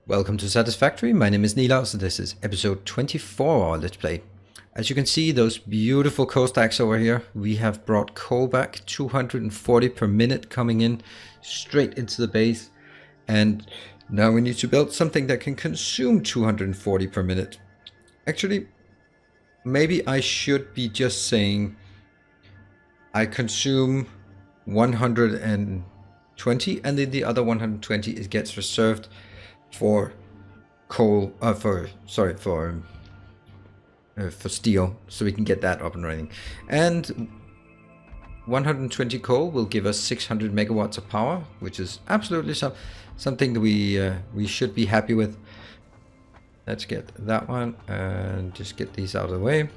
Welcome to Satisfactory. My name is Nilaus and this is episode 24 of our Let's Play. As you can see, those beautiful coal stacks over here, we have brought coal back, 240 per minute coming in straight into the base. And now we need to build something that can consume 240 per minute. Actually, maybe I should be just saying I consume 120 and then the other 120 it gets reserved for coal, for steel, so we can get that up and running. And 120 coal will give us 600 megawatts of power, which is absolutely something that we should be happy with. Let's get that one and just get these out of the way.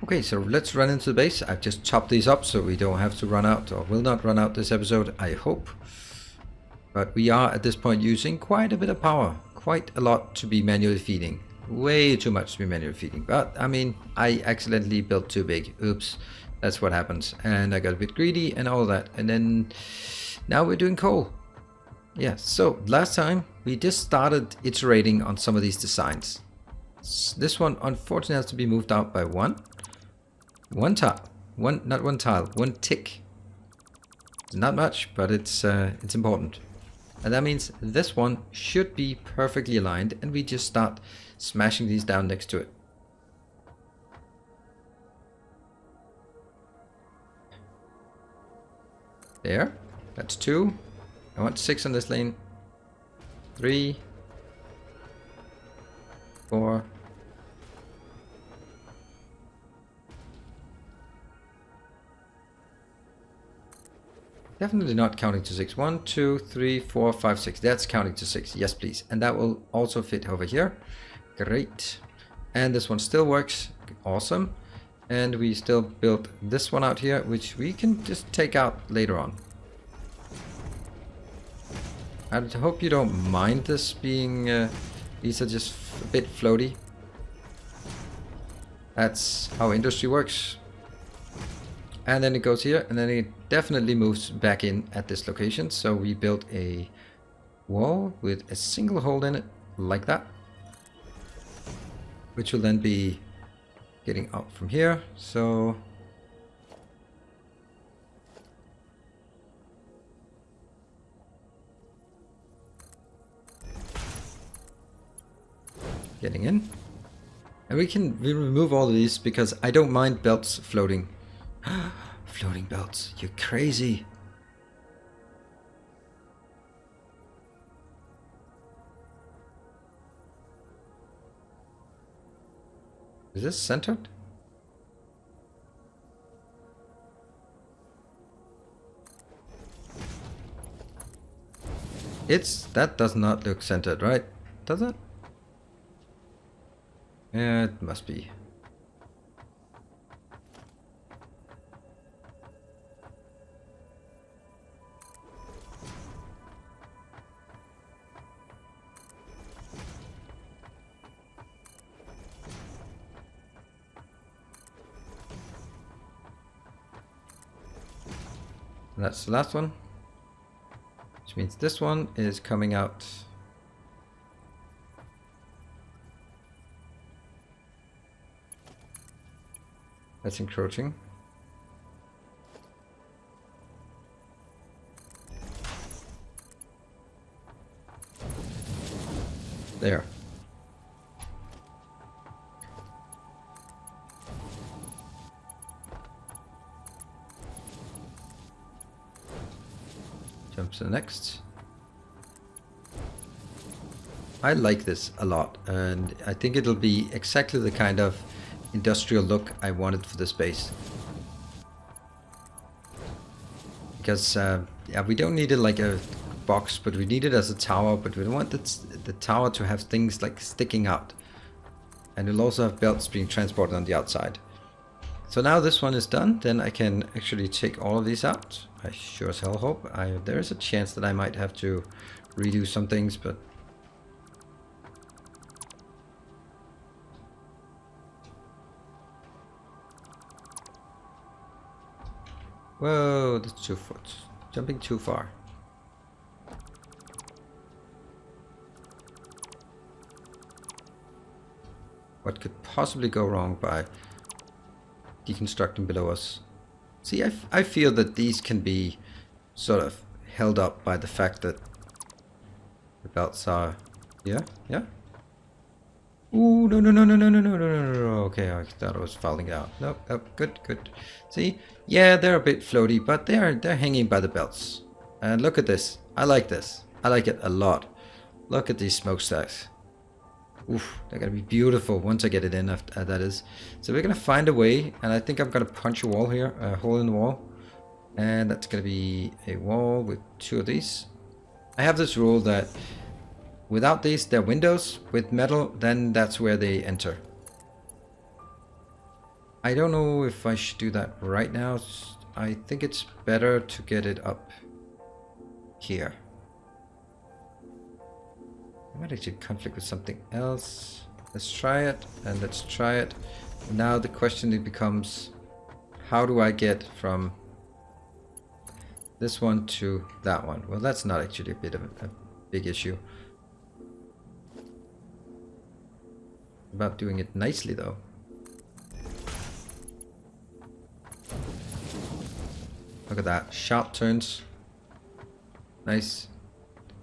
Okay, so let's run into the base. I've just chopped these up so we don't have to run out, or will not run out this episode, I hope. But we are at this point using quite a bit of power, quite a lot to be manually feeding. Way too much to be manually feeding. But I mean, I accidentally built too big. Oops, that's what happens. And I got a bit greedy and all that. And then now we're doing coal. Yeah, so last time we just started iterating on some of these designs. This one unfortunately has to be moved out by one tile. One tick. It's not much, but it's important. And that means this one should be perfectly aligned, and we just start smashing these down next to it. There. That's 2. I want 6 on this lane. 3. 4. Definitely not counting to 6. 1, 2, 3, 4, 5, 6. That's counting to 6. Yes, please. And that will also fit over here. Great. And this one still works. Awesome. And we still built this one out here, which we can just take out later on. I hope you don't mind this being... these are just a bit floaty. That's how industry works. And then it goes here, and then it definitely moves back in at this location. So we built a wall with a single hole in it, like that. Which will then be getting up from here, so... getting in. And we remove all of these because I don't mind belts floating. Floating belts, you're crazy. Is this centered? That does not look centered, right? Does it? Yeah, it must be. That's the last one, which means this one is coming out. That's encroaching. There. Jump to the next. I like this a lot, and I think it'll be exactly the kind of industrial look I wanted for this base. Because yeah, we don't need it like a box, but we need it as a tower, but we want the tower to have things like sticking out. And it'll also have belts being transported on the outside. So now this one is done, then I can actually take all of these out. I sure as hell hope. There is a chance that I might have to redo some things, but... Whoa, that's 2 foot. Jumping too far. what could possibly go wrong by deconstructing below us. See, I feel that these can be sort of held up by the fact that the belts are... Yeah? Ooh, no. Okay, I thought I was falling out. Nope, good. See? Yeah, they're a bit floaty, but they're hanging by the belts. And look at this. I like this. I like it a lot. Look at these smokestacks. Oof, they're gonna be beautiful once I get it in, that is. So we're gonna find a way, and I think I'm gonna punch a wall here, a hole in the wall. And that's gonna be a wall with 2 of these. I have this rule that without these, they're windows. With metal, then that's where they enter. I don't know if I should do that right now. I think it's better to get it up here. I might actually conflict with something else. Let's try it, and let's try it. Now the question becomes, how do I get from this one to that one? Well, that's not actually a bit of a big issue. About doing it nicely, though. Look at that. Sharp turns. Nice.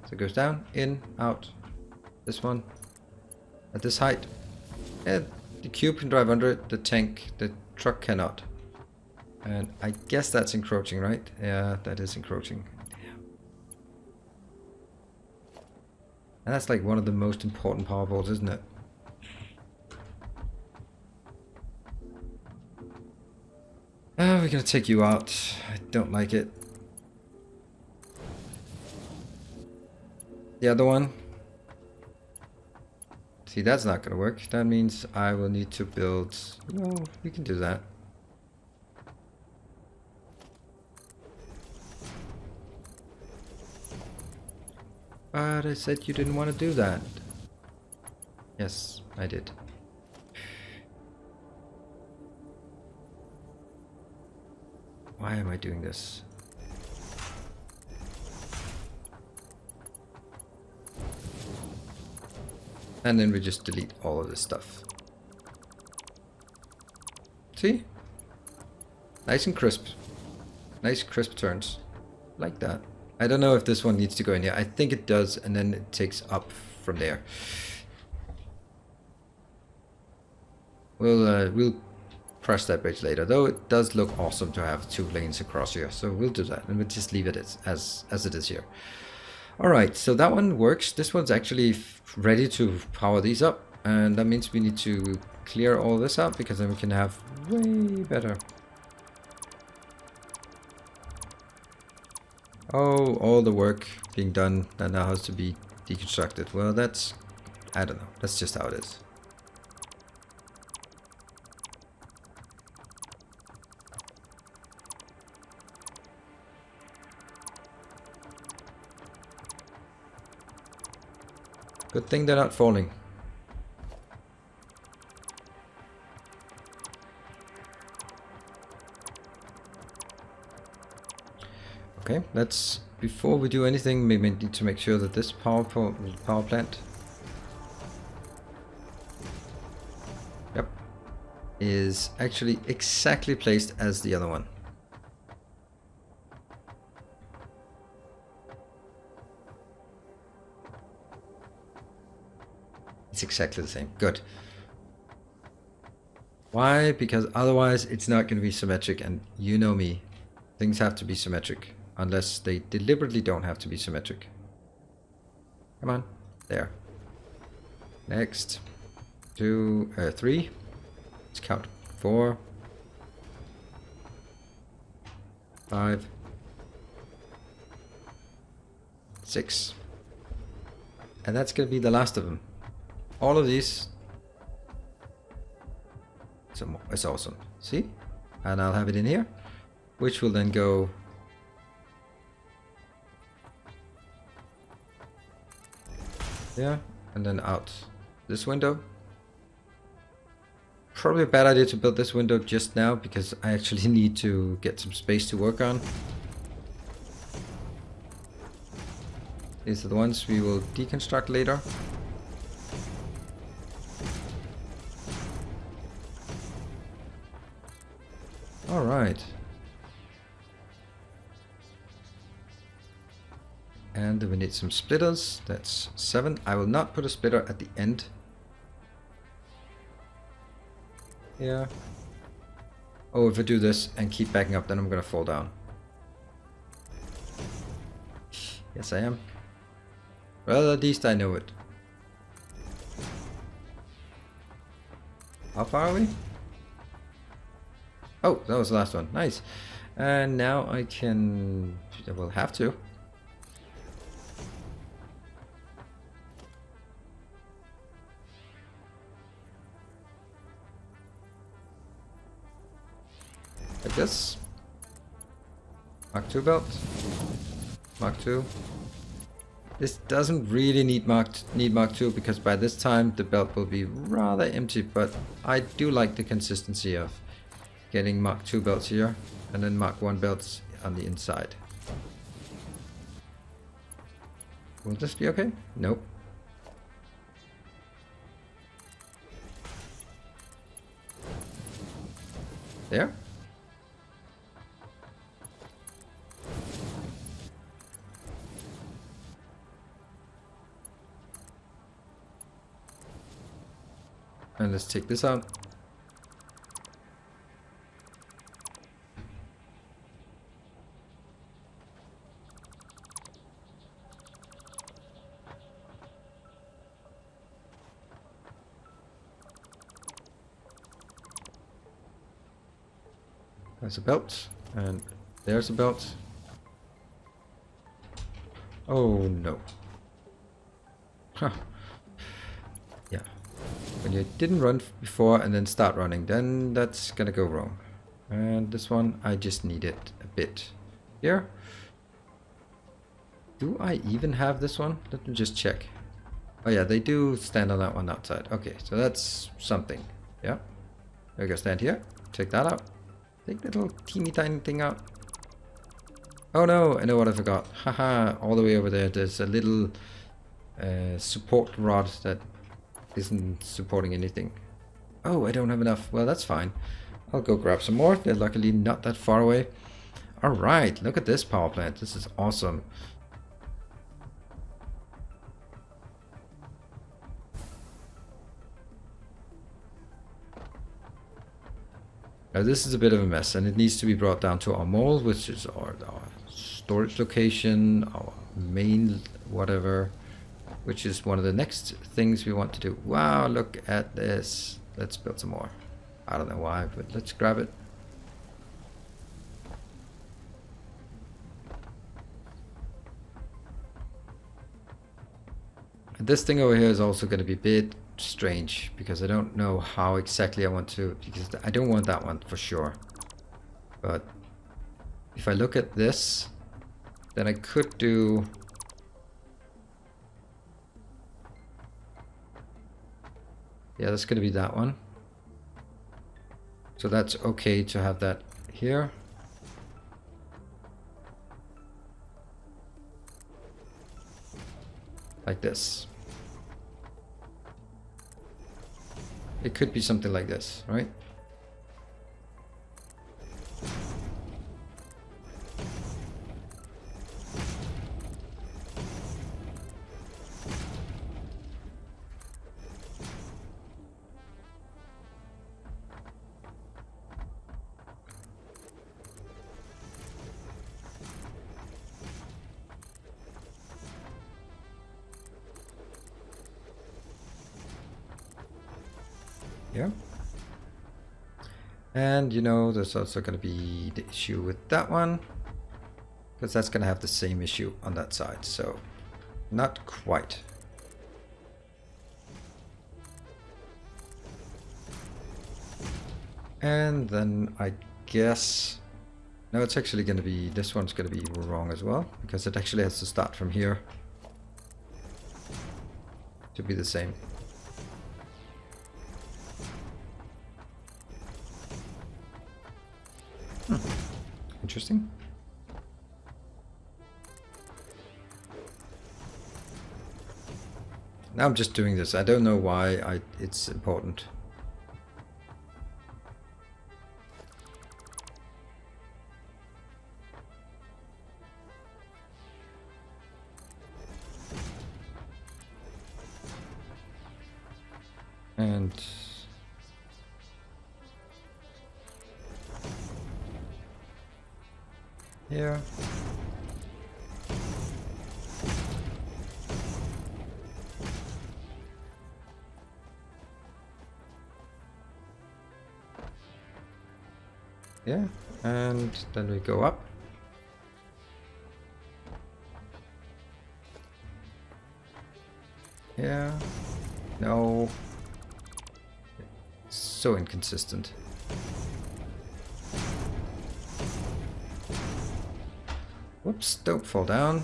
So it goes down, in, out. This one. At this height. And the cube can drive under it. The truck cannot. And I guess that's encroaching, right? Yeah, that is encroaching. Damn. And that's like one of the most important power poles, isn't it? We're gonna take you out. I don't like it. The other one. See, that's not gonna work. That means I will need to build... Well, we can do that. But I said you didn't want to do that. Yes, I did. Why am I doing this? And then we just delete all of this stuff. See? Nice and crisp. Nice crisp turns. Like that. I don't know if this one needs to go in here. I think it does, and then it takes up from there. We'll cross that bridge later, though it does look awesome to have 2 lanes across here. So we'll do that, and we'll just leave it as it is here. Alright, so that one works. This one's actually ready to power these up, and that means we need to clear all this out, because then we can have way better. Oh, all the work being done that now has to be deconstructed. Well, that's... I don't know. That's just how it is. Good thing they're not falling. Okay, let's, before we do anything, we need to make sure that this power plant, yep, is actually exactly placed as the other one. It's exactly the same. Good. Why? Because otherwise it's not going to be symmetric, and you know me. Things have to be symmetric. Unless they deliberately don't have to be symmetric. Come on. There. Next. 2, 3. Let's count. 4. 5. 6. And that's going to be the last of them. All of these. It's awesome. See? And I'll have it in here. Which will then go... yeah, and then out this window. Probably a bad idea to build this window just now, because I actually need to get some space to work on. These are the ones we will deconstruct later. All right. And we need some splitters. That's 7. I will not put a splitter at the end. Yeah. Oh, if I do this and keep backing up, then I'm gonna fall down. Yes, I am. Well, at least I know it. How far are we? Oh, that was the last one. Nice. And now I can... I will have to. Like this. Mark 2 belt. Mark 2. This doesn't really need Mark 2 because by this time the belt will be rather empty, but I do like the consistency of getting Mark 2 belts here and then Mark 1 belts on the inside. Will this be okay? Nope. There. And let's take this out. There's a belt, and there's a belt. Oh no. Huh. Yeah. When you didn't run before and then start running, then that's gonna go wrong. And this one, I just need it a bit here. Do I even have this one? Let me just check. Oh yeah, they do stand on that one outside. Okay, so that's something. Yeah. There we go, stand here. Check that out. Take that little teeny tiny thing out. Oh no, I know what I forgot. Haha, all the way over there, there's a little support rod that isn't supporting anything. Oh, I don't have enough. Well, that's fine. I'll go grab some more. They're luckily not that far away. Alright, look at this power plant. This is awesome. Now this is a bit of a mess and it needs to be brought down to our mall, which is our storage location, our main whatever, which is one of the next things we want to do. Wow, look at this. Let's build some more. I don't know why, but let's grab it. And this thing over here is also going to be a bit strange because I don't know how exactly I want to, because I don't want that one for sure. But if I look at this, then I could do that's going to be that one. So that's okay to have that here. Like this. It could be something like this, right? Yeah. And you know, there's also going to be the issue with that one, because that's going to have the same issue on that side. So not quite. And then I guess, no, it's actually going to be, this one's going to be wrong as well, because it actually has to start from here to be the same. Interesting. Now I'm just doing this. I don't know why it's important. And here. Yeah, and then we go up. Yeah. No. So inconsistent. Whoops, don't fall down.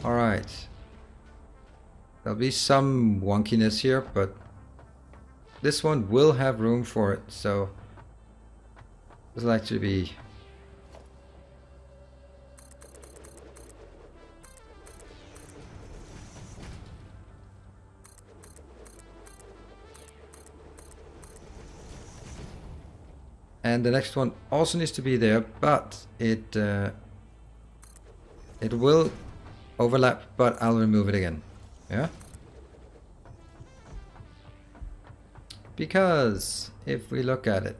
Alright. There'll be some wonkiness here, but this one will have room for it, so this will actually be... And the next one also needs to be there, but it will overlap, but I'll remove it again. Yeah? Because if we look at it,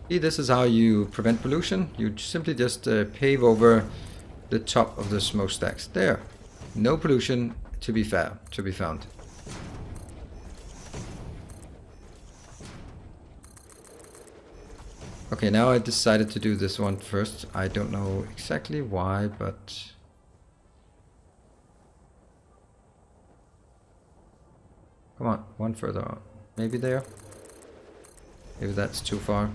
see, this is how you prevent pollution. You simply just pave over the top of the smokestacks. There, no pollution to be found. Okay, now I decided to do this one first. I don't know exactly why, but come on, one further on. Maybe there. Maybe that's too far.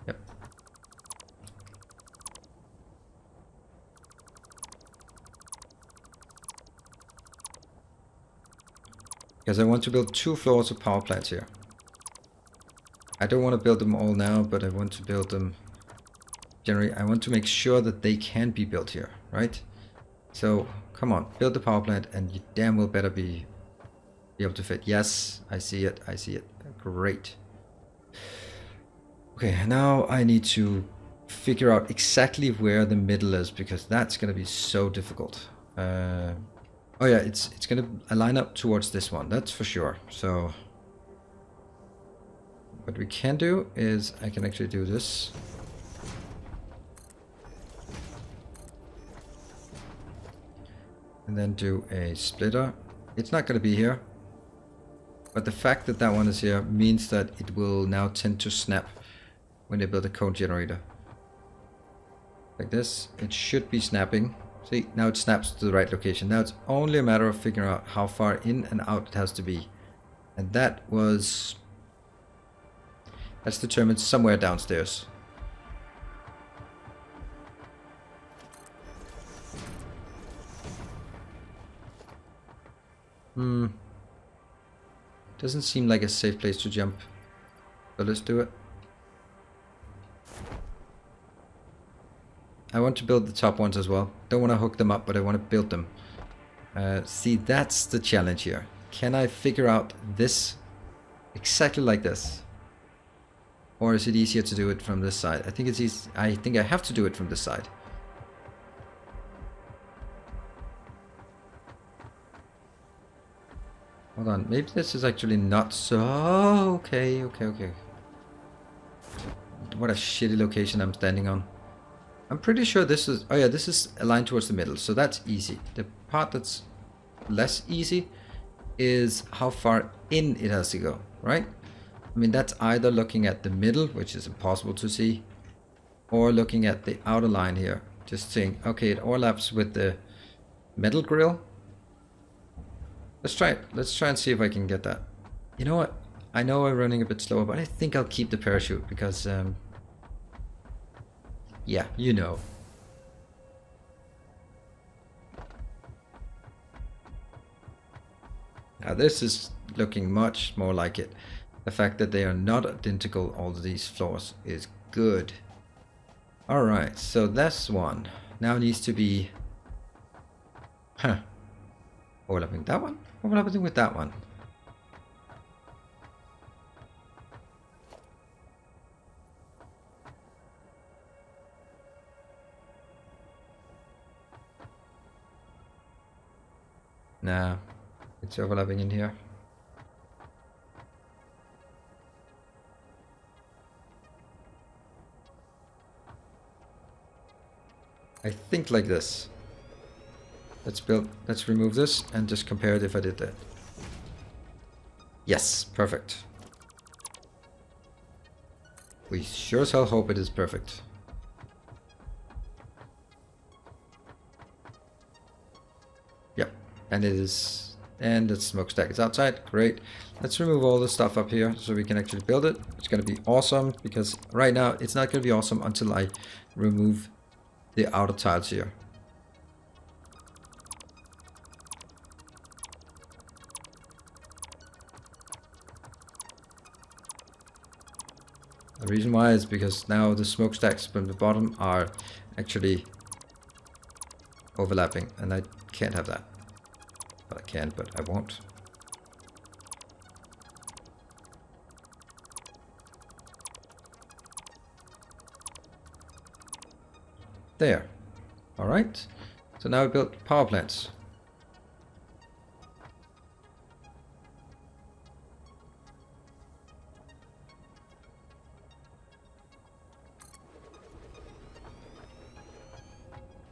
Yep. Because I want to build 2 floors of power plants here. I don't want to build them all now, but I want to build them generally. I want to make sure that they can be built here, right? So come on, build the power plant, and you damn well better be able to fit. Yes, I see it. I see it. Great. Okay, now I need to figure out exactly where the middle is, because that's gonna be so difficult. Oh yeah, it's gonna line up towards this one. That's for sure. So what we can do is I can actually do this. And then do a splitter. It's not going to be here. But the fact that that one is here means that it will now tend to snap when they build a cone generator. Like this. It should be snapping. See, now it snaps to the right location. Now it's only a matter of figuring out how far in and out it has to be. And that's determined somewhere downstairs. Doesn't seem like a safe place to jump. But let's do it. I want to build the top ones as well. Don't want to hook them up, but I want to build them. See, that's the challenge here. Can I figure out this exactly like this? Or is it easier to do it from this side? I think it's easy. I think I have to do it from this side. Hold on, maybe this is actually not so... Okay. What a shitty location I'm standing on. I'm pretty sure this is... Oh yeah, this is aligned towards the middle, so that's easy. The part that's less easy is how far in it has to go, right? I mean, that's either looking at the middle, which is impossible to see, or looking at the outer line here. Just saying, okay, it overlaps with the metal grill. Let's try it. Let's try and see if I can get that. You know what? I know I'm running a bit slower, but I think I'll keep the parachute because, yeah, you know. Now this is looking much more like it. The fact that they are not identical, all of these floors, is good. Alright, so this one now needs to be... overlapping that one? Overlapping with that one. Nah, it's overlapping in here. I think like this. Let's remove this and just compare it if I did that. Yes, perfect. We sure as hell hope it is perfect. Yep, and it is, and the smokestack is outside, great. Let's remove all the stuff up here so we can actually build it. It's gonna be awesome, because right now it's not gonna be awesome until I remove the outer tiles here. The reason why is because now the smokestacks from the bottom are actually overlapping, and I can't have that. Well, I can, but I won't. There. Alright. So now we built power plants.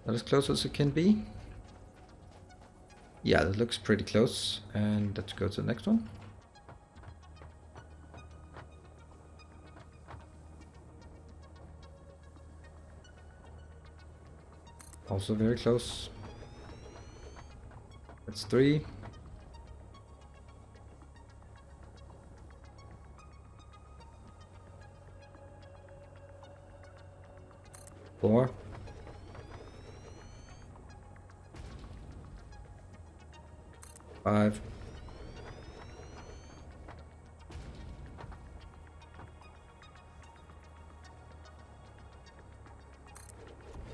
That as close as it can be. Yeah, that looks pretty close. And let's go to the next one. Also very close. That's 3. Four. 5.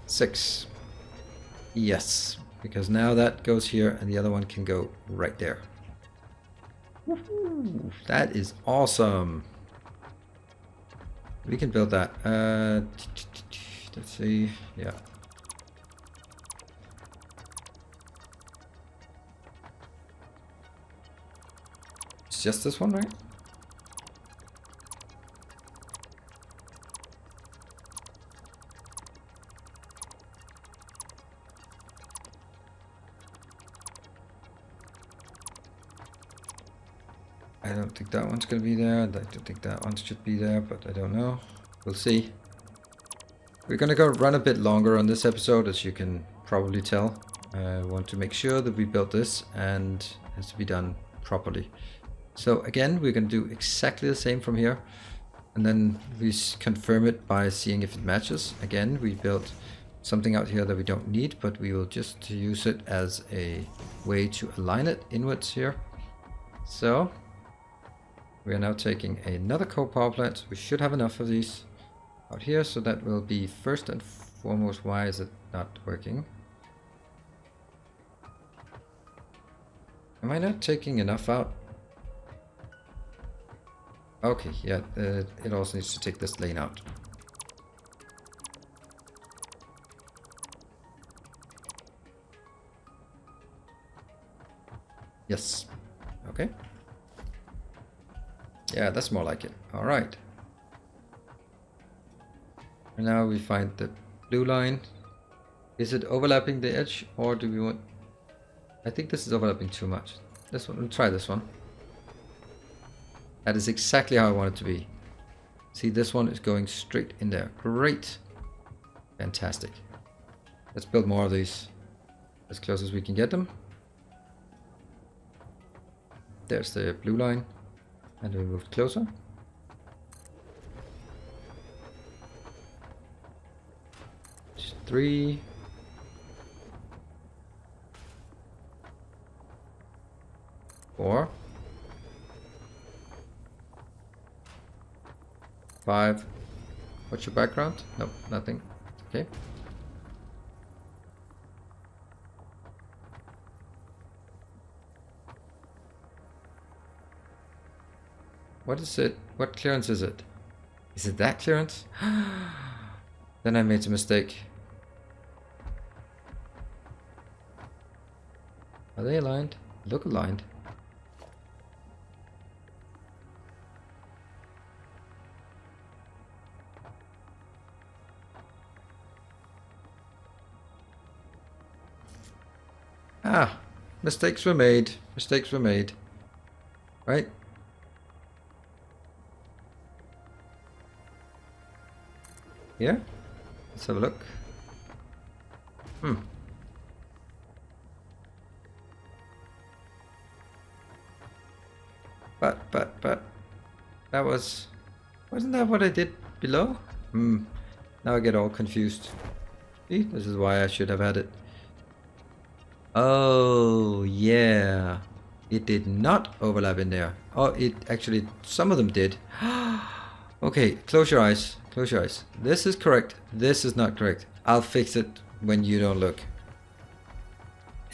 6. Yes, because now that goes here and the other one can go right there. Woohoo! That is awesome. We can build that. Let's see. Yeah. It's just this one, right? I don't think that one's gonna be there. I don't think that one should be there, but I don't know. We'll see. We're gonna go run a bit longer on this episode, as you can probably tell. I want to make sure that we built this and it has to be done properly. So again, we're gonna do exactly the same from here. And then we confirm it by seeing if it matches. Again, we built something out here that we don't need, but we will just use it as a way to align it inwards here. So we are now taking another coal power plant. We should have enough of these out here, so that will be first and foremost. Why is it not working? Am I not taking enough out? Okay, yeah, it also needs to take this lane out. Yes, okay. Yeah, that's more like it. All right. And now we find the blue line. Is it overlapping the edge, or do we want... I think this is overlapping too much. This one, we'll try this one. That is exactly how I want it to be. See, this one is going straight in there. Great. Fantastic. Let's build more of these as close as we can get them. There's the blue line. And we move closer. Just 3. 4. 5. What's your background? Nope, nothing. Okay. What is it? What clearance is it? Is it that clearance? Then I made a mistake. Are they aligned? Look aligned. Ah, mistakes were made. Mistakes were made. Right? Here? Let's have a look. But that wasn't that what I did below? Now I get all confused. See, this is why I should have had it. Oh yeah, it did not overlap in there. Oh, it actually, some of them did. Okay, close your eyes. Close your eyes. This is correct. This is not correct. I'll fix it when you don't look.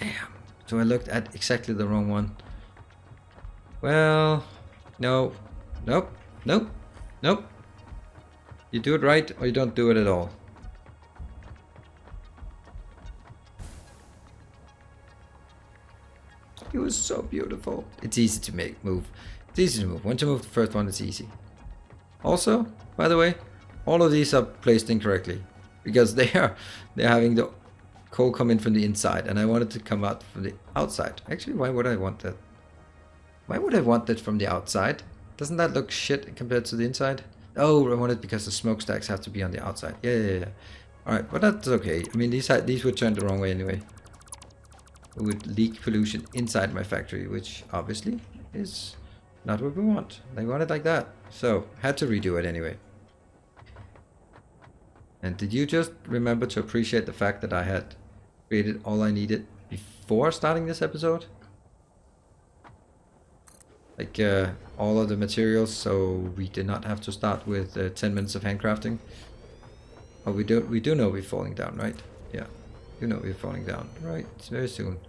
Damn. So I looked at exactly the wrong one. Well, no. Nope. Nope. Nope. You do it right or you don't do it at all. It was so beautiful. It's easy to move. It's easy to move. Once you move the first one, it's easy. Also, by the way, all of these are placed incorrectly because they're having the coal come in from the inside, and I want it to come out from the outside. Actually, why would I want that? Why would I want that from the outside? Doesn't that look shit compared to the inside? Oh, I want it because the smokestacks have to be on the outside. Yeah. All right, but that's okay. I mean, these would turn the wrong way anyway. It would leak pollution inside my factory, which obviously is not what we want. They want it like that. So, had to redo it anyway. And did you just remember to appreciate the fact that I had created all I needed before starting this episode? Like all of the materials, so we did not have to start with 10 minutes of handcrafting. Oh, we do know we're falling down, right? Yeah, you know we're falling down, right? It's very soon.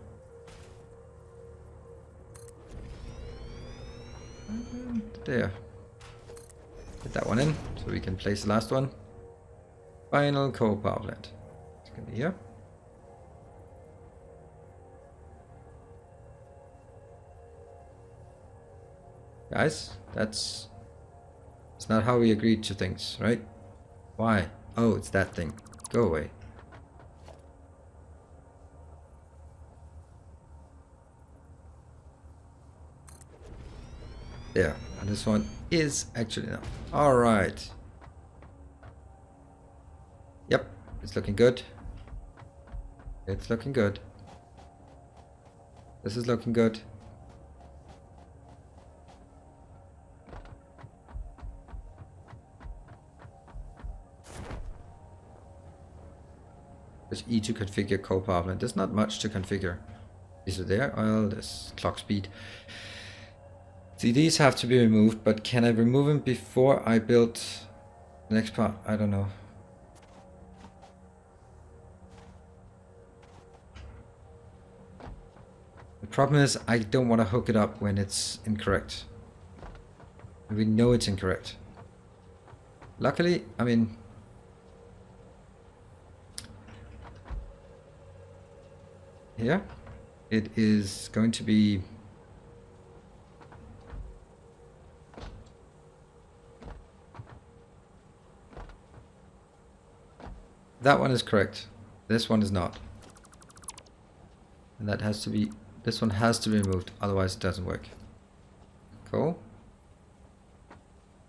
There. Get that one in, so we can place the last one. Final coal power plant. It's gonna be here. Guys, that's not how we agreed to things, right? Why? Oh, it's that thing. Go away. There, and this one is actually enough. All right. Yep, it's looking good. It's looking good. This is looking good. There's E to configure coal power plant. There's not much to configure. Is it there? Well, there's clock speed. See, these have to be removed, but can I remove them before I build the next part? I don't know. The problem is I don't want to hook it up when it's incorrect. We know it's incorrect. Luckily, I mean, here it is going to be that one is correct. This one is not. And that has to be, this one has to be removed, otherwise it doesn't work. Cool.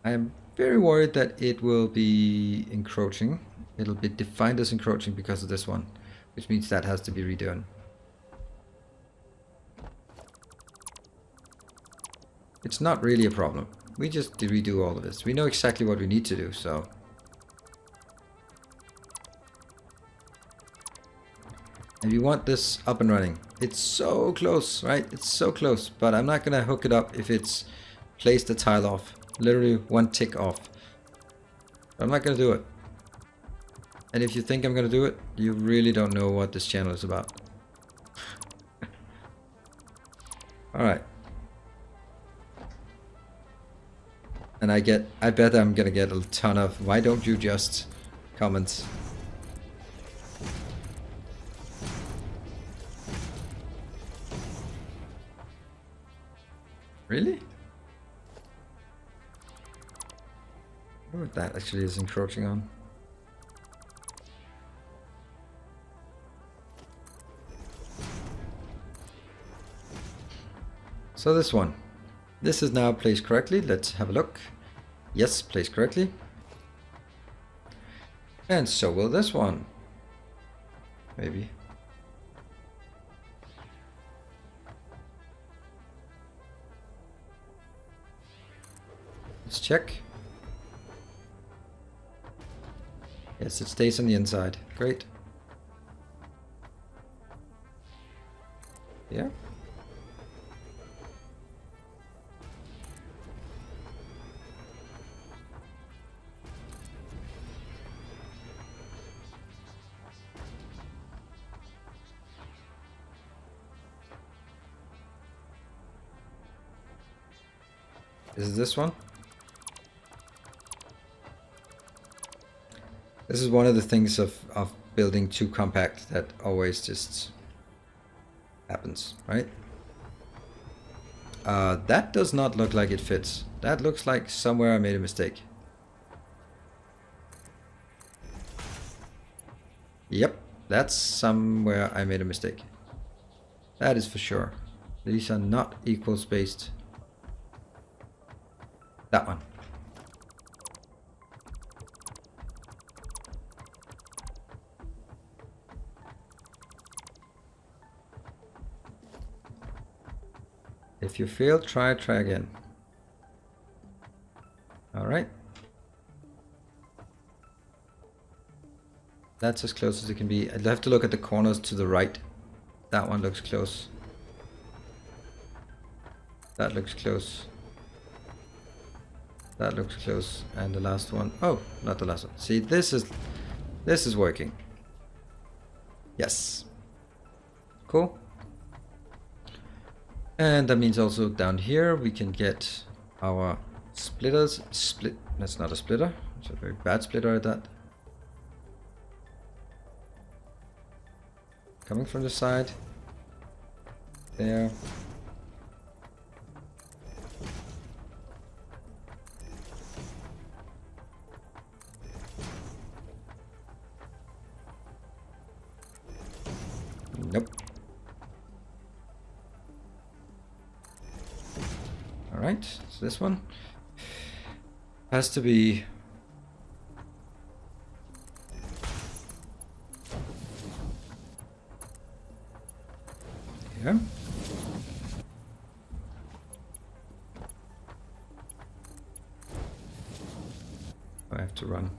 I am very worried that it will be encroaching. It'll be defined as encroaching because of this one, which means that has to be redone. It's not really a problem. We just redo all of this. We know exactly what we need to do, so. And we want this up and running. It's so close, right? It's so close, but I'm not gonna hook it up if it's placed a tile off. Literally one tick off. I'm not gonna do it. And if you think I'm gonna do it, you really don't know what this channel is about. Alright. And I bet I'm gonna get a ton of why don't you just comments. Really? I wonder what that actually is encroaching on. So this one. This is now placed correctly. Let's have a look. Yes, placed correctly. And so will this one. Maybe. Let's check. Yes, it stays on the inside. Great. Yeah. Is this one? This is one of the things of building too compact that always just happens, right? That does not look like it fits. That looks like somewhere I made a mistake. Yep, that's somewhere I made a mistake. That is for sure. These are not equal spaced. That one. If you fail, try again. All right. That's as close as it can be. I'll have to look at the corners to the right. That one looks close. That looks close. That looks close. And the last one. Oh, not the last one. See, this is working. Yes. Cool. And that means also down here we can get our splitters. That's not a splitter. It's a very bad splitter at that. Coming from the side. There. Nope. Alright, so this one has to be here. I have to run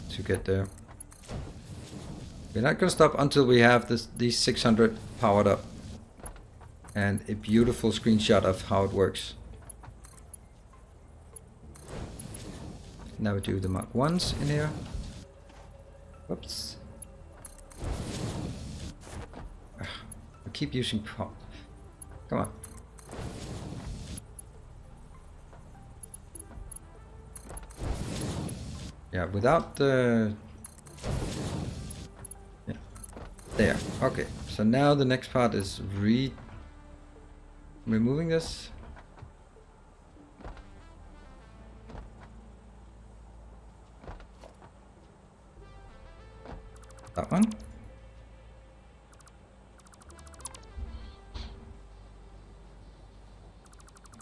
to get there. We're not gonna stop until we have these 600 powered up. And a beautiful screenshot of how it works. Now we do the Mark 1s in here. Whoops. I keep using pop. Come on. Yeah, without the... Yeah. There. Okay. So now the next part is removing this. That one.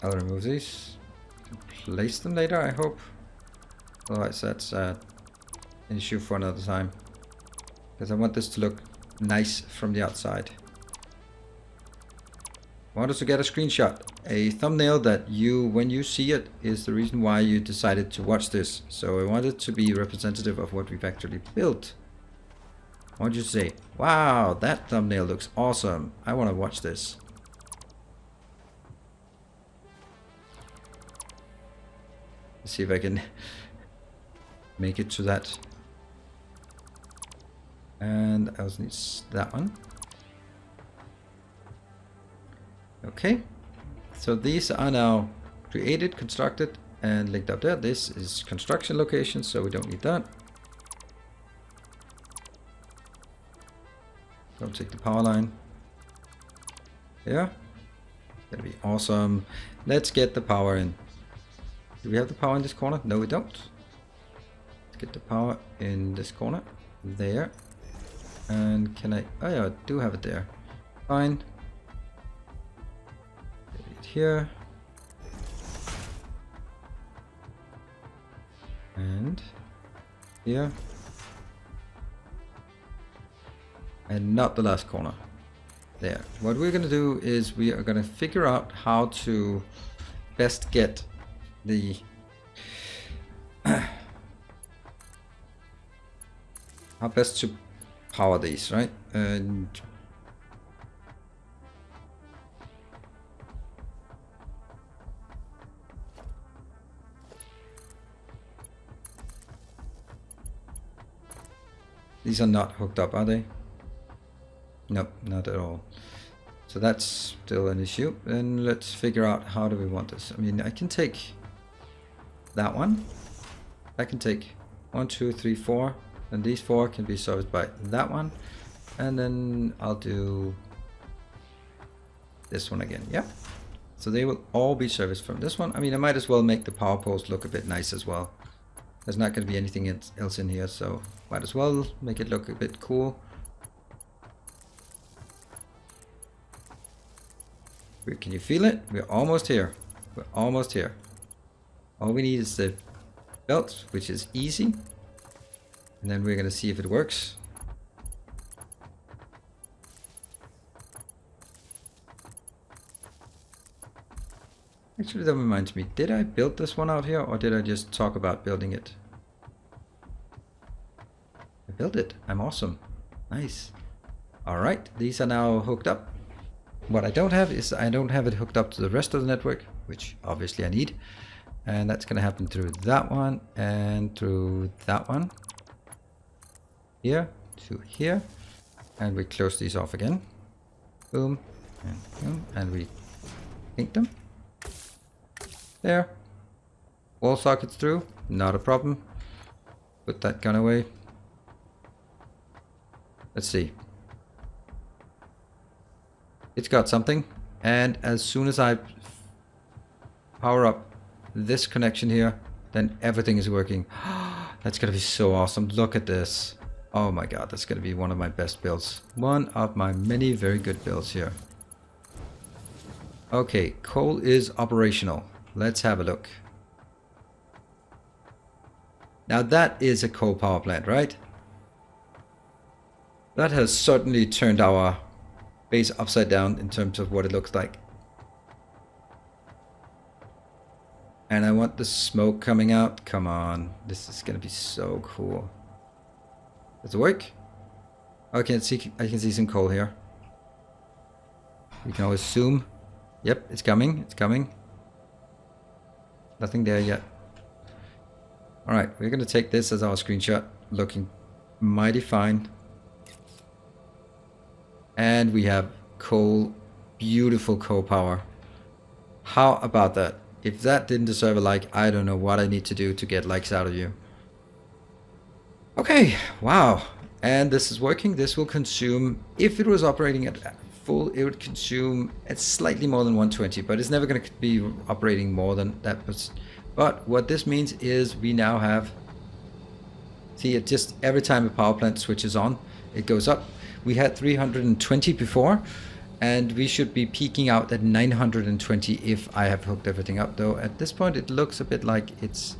I'll remove these. Place them later, I hope. Otherwise that's an issue for another time. Because I want this to look nice from the outside. I want us to get a screenshot. A thumbnail that you, when you see it, is the reason why you decided to watch this. So I want it to be representative of what we've actually built. I want you to say, wow, that thumbnail looks awesome. I want to watch this. Let's see if I can make it to that. And I also need that one. Okay, so these are now created, constructed, and linked up there. This is construction location, so we don't need that. Don't take the power line. There. Gonna be awesome. Let's get the power in. Do we have the power in this corner? No, we don't. Let's get the power in this corner. There. And can I... Oh yeah, I do have it there. Fine. Get it here. And here. And not the last corner. There. What we're going to do is we are going to figure out how to best get the how best to power these, right? And these are not hooked up, are they? Nope, not at all. So that's still an issue. Then let's figure out how do we want this. I mean, I can take that one. I can take 1, 2, 3, 4. And these 4 can be serviced by that one. And then I'll do this one again. Yeah. So they will all be serviced from this one. I mean, I might as well make the power post look a bit nice as well. There's not going to be anything else in here, so might as well make it look a bit cool. Can you feel it? We're almost here. We're almost here. All we need is the belt, which is easy. And then we're going to see if it works. Actually, that reminds me. Did I build this one out here, or did I just talk about building it? I built it. I'm awesome. Nice. Alright, these are now hooked up. What I don't have is I don't have it hooked up to the rest of the network, which obviously I need. And that's going to happen through that one and through that one. Here to here. And we close these off again. Boom. And boom. And we ink them. There. Wall sockets through. Not a problem. Put that gun away. Let's see. It's got something, and as soon as I power up this connection here, then everything is working. That's gonna be so awesome. Look at this. Oh my god, that's gonna be one of my best builds. One of my many very good builds here. Okay, coal is operational. Let's have a look. Now that is a coal power plant, right? That has certainly turned our base upside down in terms of what it looks like. And I want the smoke coming out. Come on. This is gonna be so cool. Does it work? Oh, I can see some coal here. You can always zoom. Yep, it's coming. It's coming. Nothing there yet. Alright, we're gonna take this as our screenshot. Looking mighty fine. And we have coal, beautiful coal power. How about that? If that didn't deserve a like, I don't know what I need to do to get likes out of you. Okay, wow. And this is working. This will consume, if it was operating at full, it would consume at slightly more than 120, but it's never going to be operating more than that. But what this means is we now have, see, it just every time a power plant switches on, it goes up. We had 320 before, and we should be peaking out at 920 if I have hooked everything up, though at this point it looks a bit like it's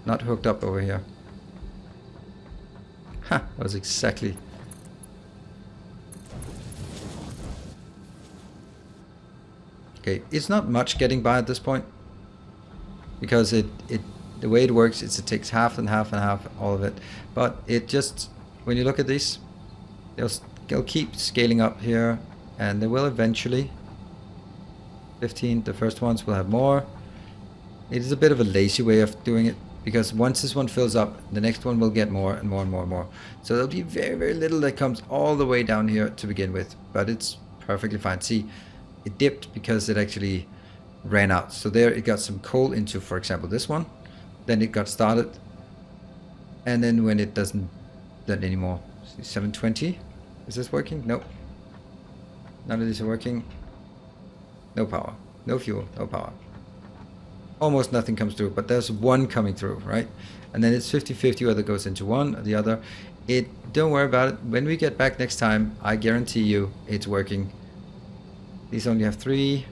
not hooked up over here. Ha, that was exactly... Okay, it's not much getting by at this point, because the way it works is it takes half and half and half, all of it, but it just, when you look at these, they'll keep scaling up here, and they will eventually. 15, the first ones will have more. It is a bit of a lazy way of doing it, because once this one fills up, the next one will get more and more and more and more. So there'll be very, very little that comes all the way down here to begin with, but it's perfectly fine. See, it dipped because it actually ran out. So there it got some coal into, for example, this one. Then it got started, and then when it doesn't that anymore. 720. Is this working? Nope. None of these are working. No power. no fuel, no power. Almost nothing comes through, but there's one coming through, right? And then it's 50-50 whether it goes into one or the other. Don't worry about it. When we get back next time, I guarantee you it's working. These only have 3.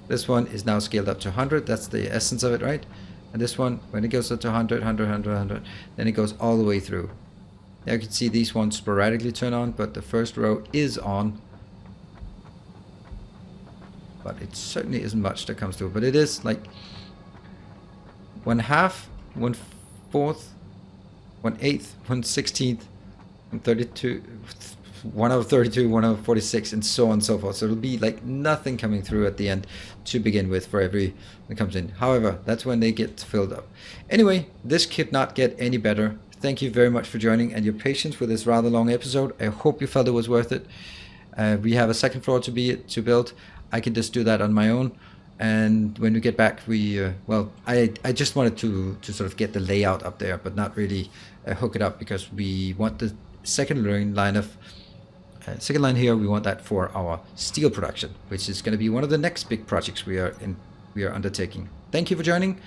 This one is now scaled up to 100. That's the essence of it, right? And this one, when it goes up to 100, 100, 100, 100, then it goes all the way through. Now you can see these ones sporadically turn on, but the first row is on. But it certainly isn't much that comes through. But it is like 1/2, 1/4, 1/8, 1/16, 1/32, 1/32, 1/46, and so on and so forth. So it'll be like nothing coming through at the end to begin with for every that comes in. However, that's when they get filled up. Anyway, this could not get any better. Thank you very much for joining and your patience with this rather long episode. I hope you felt it was worth it. We have a second floor to build. I can just do that on my own. And when we get back, I just wanted to sort of get the layout up there, but not really hook it up, because we want the second line here. We want that for our steel production, which is going to be one of the next big projects we are undertaking. Thank you for joining.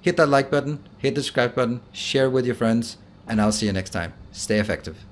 Hit that like button, hit the subscribe button, share with your friends, and I'll see you next time. Stay effective.